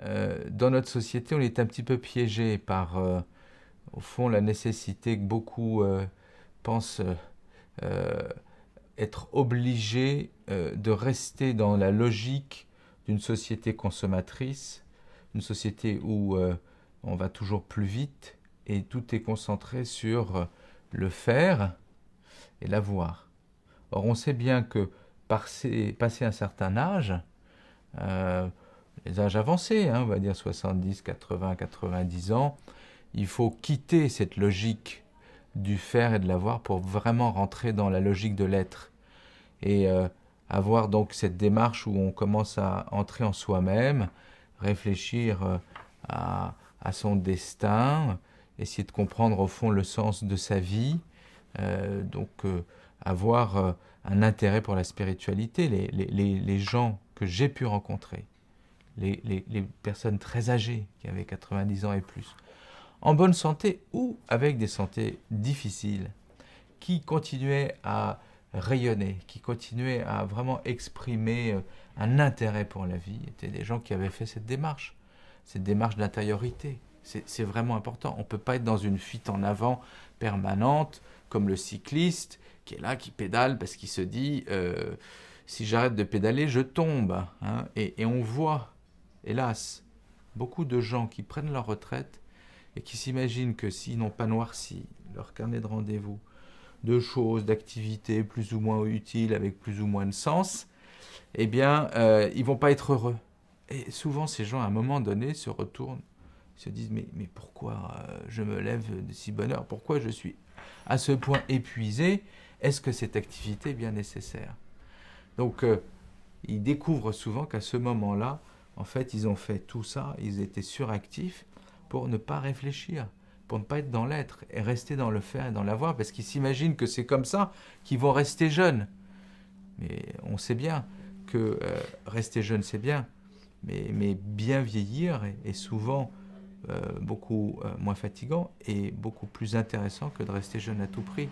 Dans notre société, on est un petit peu piégé par, au fond, la nécessité que beaucoup pensent euh, être obligés de rester dans la logique d'une société consommatrice, une société où on va toujours plus vite et tout est concentré sur le faire et l'avoir. Or, on sait bien que passé un certain âge, euh, les âges avancés, hein, on va dire 70, 80, 90 ans, il faut quitter cette logique du faire et de l'avoir pour vraiment rentrer dans la logique de l'être. Et avoir donc cette démarche où on commence à entrer en soi-même, réfléchir à son destin, essayer de comprendre au fond le sens de sa vie, avoir un intérêt pour la spiritualité. Les gens que j'ai pu rencontrer, les personnes très âgées qui avaient 90 ans et plus, en bonne santé ou avec des santé difficiles, qui continuaient à rayonner, qui continuaient à vraiment exprimer un intérêt pour la vie, étaient des gens qui avaient fait cette démarche d'intériorité. C'est vraiment important. On ne peut pas être dans une fuite en avant permanente, comme le cycliste qui est là, qui pédale parce qu'il se dit si j'arrête de pédaler, je tombe. Hein. Et on voit, hélas, beaucoup de gens qui prennent leur retraite et qui s'imaginent que s'ils n'ont pas noirci leur carnet de rendez-vous de choses, d'activités plus ou moins utiles, avec plus ou moins de sens, eh bien, ils vont pas être heureux. Et souvent, ces gens, à un moment donné, se retournent, se disent, mais pourquoi je me lève de si bonne heure? Pourquoi je suis à ce point épuisé? Est-ce que cette activité est bien nécessaire? Donc, ils découvrent souvent qu'à ce moment-là, en fait, ils ont fait tout ça, ils étaient suractifs pour ne pas réfléchir, pour ne pas être dans l'être et rester dans le faire et dans l'avoir, parce qu'ils s'imaginent que c'est comme ça qu'ils vont rester jeunes. Mais on sait bien que rester jeune, c'est bien, mais bien vieillir est souvent beaucoup moins fatigant et beaucoup plus intéressant que de rester jeune à tout prix.